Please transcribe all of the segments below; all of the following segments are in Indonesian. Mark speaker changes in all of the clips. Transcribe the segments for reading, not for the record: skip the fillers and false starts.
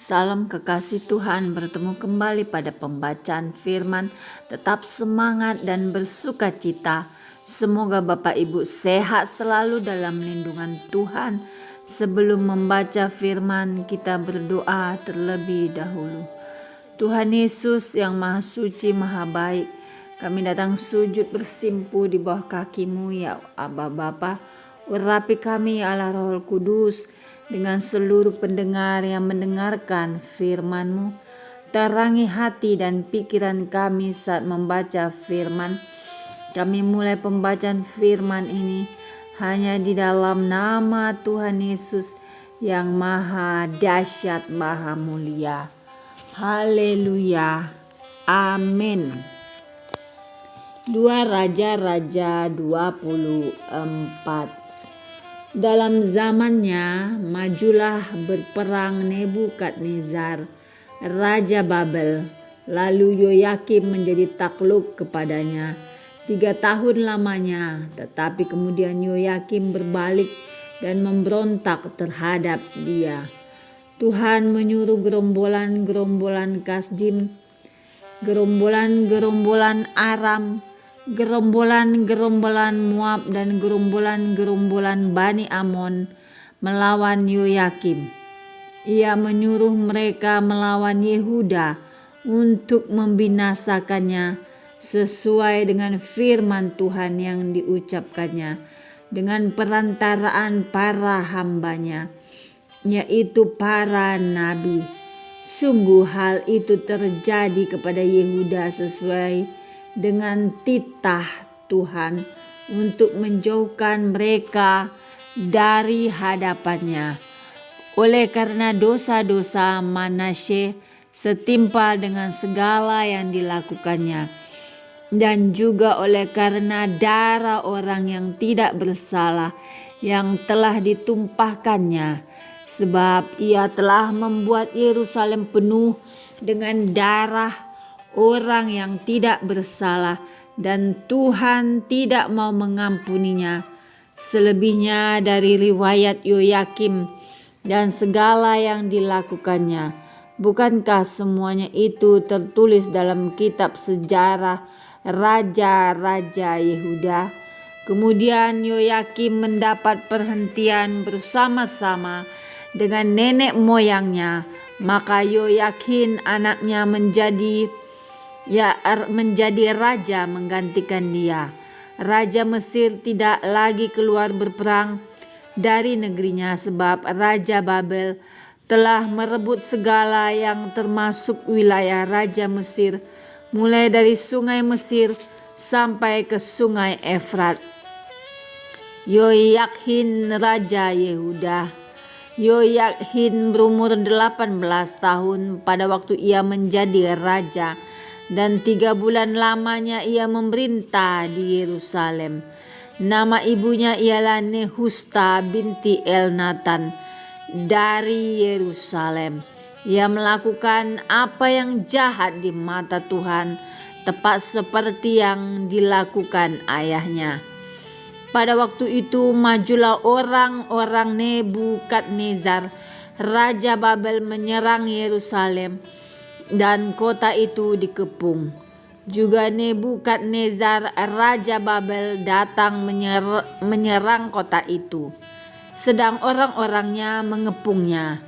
Speaker 1: Salam kekasih Tuhan, bertemu kembali pada pembacaan firman. Tetap semangat dan bersuka cita. Semoga Bapak Ibu sehat selalu dalam lindungan Tuhan. Sebelum membaca firman, kita berdoa terlebih dahulu. Tuhan Yesus yang Maha Suci, Maha Baik, kami datang sujud bersimpuh di bawah kaki-Mu ya Aba Bapa. Urapi kami ya Allah Roh Kudus, dengan seluruh pendengar yang mendengarkan firman-Mu. Terangi hati dan pikiran kami saat membaca firman. Kami mulai pembacaan firman ini hanya di dalam nama Tuhan Yesus yang maha dahsyat, maha mulia. Haleluya. Amin. 2 Raja-Raja 24. Dalam zamannya majulah berperang Nebukadnezar, Raja Babel. Lalu Yoyakim menjadi takluk kepadanya 3 tahun lamanya. Tetapi kemudian Yoyakim berbalik dan memberontak terhadap dia. Tuhan menyuruh gerombolan-gerombolan Kasdim, gerombolan-gerombolan Aram, gerombolan-gerombolan Moab dan gerombolan-gerombolan Bani Amon melawan Yoyakim. Ia menyuruh mereka melawan Yehuda untuk membinasakannya sesuai dengan firman Tuhan yang diucapkannya dengan perantaraan para hambanya, yaitu para nabi. Sungguh hal itu terjadi kepada Yehuda sesuai dengan titah Tuhan untuk menjauhkan mereka dari hadapannya. Oleh karena dosa-dosa Manasye setimpal dengan segala yang dilakukannya, dan juga oleh karena darah orang yang tidak bersalah yang telah ditumpahkannya, sebab ia telah membuat Yerusalem penuh dengan darah orang yang tidak bersalah, dan Tuhan tidak mau mengampuninya. Selebihnya dari riwayat Yoyakim dan segala yang dilakukannya, bukankah semuanya itu tertulis dalam kitab sejarah raja-raja Yehuda? Kemudian Yoyakim mendapat perhentian bersama-sama dengan nenek moyangnya, maka Yoyakin anaknya menjadi raja menggantikan dia. Raja Mesir tidak lagi keluar berperang dari negerinya, sebab Raja Babel telah merebut segala yang termasuk wilayah Raja Mesir, mulai dari sungai Mesir sampai ke sungai Efrat. Yoyakhin Raja Yehuda. Yoyakhin berumur 18 tahun pada waktu ia menjadi raja, dan 3 bulan lamanya ia memerintah di Yerusalem. Nama ibunya ialah Nehusta binti Elnatan dari Yerusalem. Ia melakukan apa yang jahat di mata Tuhan, tepat seperti yang dilakukan ayahnya. Pada waktu itu majulah orang-orang Nebukadnezar, Raja Babel, menyerang Yerusalem, dan kota itu dikepung. Juga Nebukadnezar Raja Babel datang menyerang kota itu, sedang orang-orangnya mengepungnya.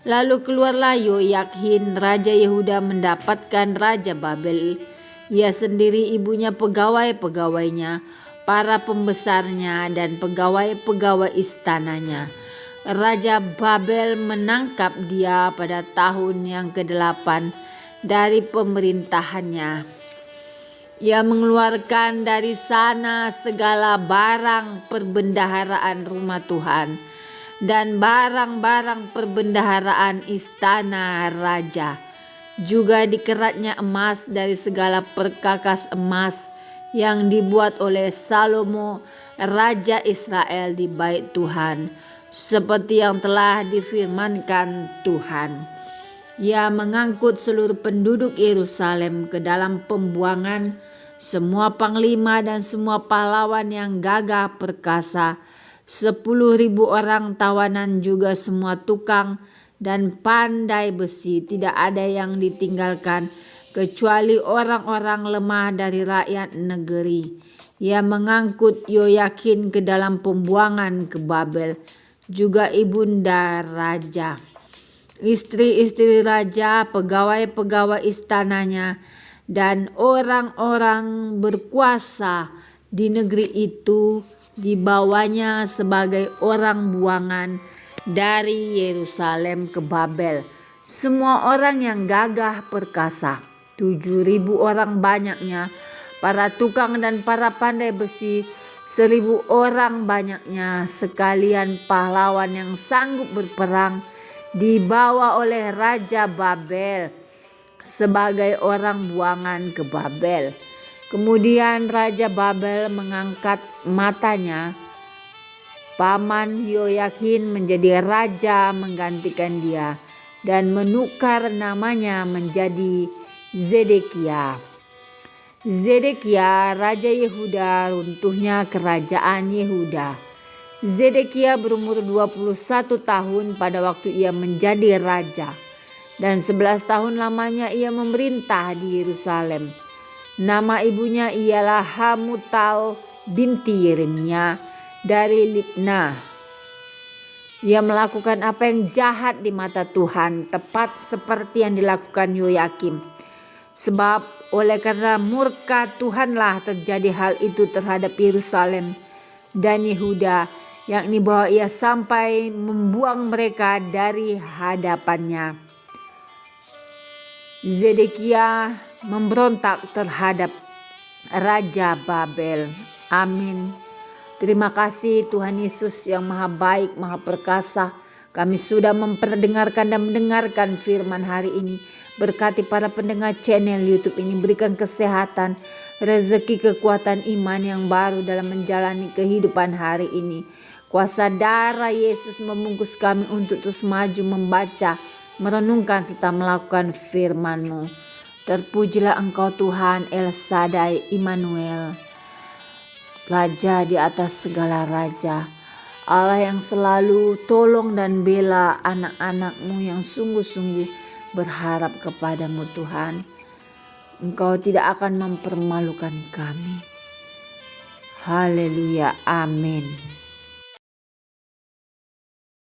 Speaker 1: Lalu keluarlah Yoyakhin Raja Yehuda mendapatkan Raja Babel, ia sendiri, ibunya, pegawai-pegawainya, para pembesarnya, dan pegawai-pegawai istananya. Raja Babel menangkap dia pada tahun yang ke-8 dari pemerintahannya. Ia mengeluarkan dari sana segala barang perbendaharaan rumah Tuhan dan barang-barang perbendaharaan istana raja. Juga dikeratnya emas dari segala perkakas emas yang dibuat oleh Salomo Raja Israel di bait Tuhan, seperti yang telah difirmankan Tuhan. Ia mengangkut seluruh penduduk Yerusalem ke dalam pembuangan, semua panglima dan semua pahlawan yang gagah perkasa, 10.000 orang tawanan, juga semua tukang dan pandai besi. Tidak ada yang ditinggalkan kecuali orang-orang lemah dari rakyat negeri. Ia mengangkut Yoyakin ke dalam pembuangan ke Babel, juga ibunda raja, istri-istri raja, pegawai-pegawai istananya, dan orang-orang berkuasa di negeri itu dibawanya sebagai orang buangan dari Yerusalem ke Babel. Semua orang yang gagah perkasa, 7.000 orang banyaknya, para tukang dan para pandai besi, 1.000 orang banyaknya, sekalian pahlawan yang sanggup berperang, dibawa oleh Raja Babel sebagai orang buangan ke Babel. Kemudian Raja Babel mengangkat matanya, paman Yoyakin menjadi raja menggantikan dia, dan menukar namanya menjadi Zedekia. Zedekia Raja Yehuda, runtuhnya kerajaan Yehuda. Zedekia berumur 21 tahun pada waktu ia menjadi raja, dan 11 tahun lamanya ia memerintah di Yerusalem. Nama ibunya ialah Hamutal binti Yeremia dari Libna. Ia melakukan apa yang jahat di mata Tuhan, tepat seperti yang dilakukan Yoyakim. Sebab oleh karena murka Tuhanlah terjadi hal itu terhadap Yerusalem dan Yehuda, yakni bahwa ia sampai membuang mereka dari hadapannya. Zedekia memberontak terhadap Raja Babel. Amin. Terima kasih Tuhan Yesus yang maha baik, maha perkasa. Kami sudah memperdengarkan dan mendengarkan firman hari ini. Berkati para pendengar channel YouTube ini, berikan kesehatan, rezeki, kekuatan iman yang baru dalam menjalani kehidupan hari ini. Kuasa darah Yesus membungkus kami untuk terus maju membaca, merenungkan serta melakukan firman-Mu. Terpujilah Engkau Tuhan El Shaddai Immanuel, Raja di atas segala raja, Allah yang selalu tolong dan bela anak-anak-Mu yang sungguh-sungguh berharap kepadamu Tuhan. Engkau tidak akan mempermalukan kami. Haleluya, amin.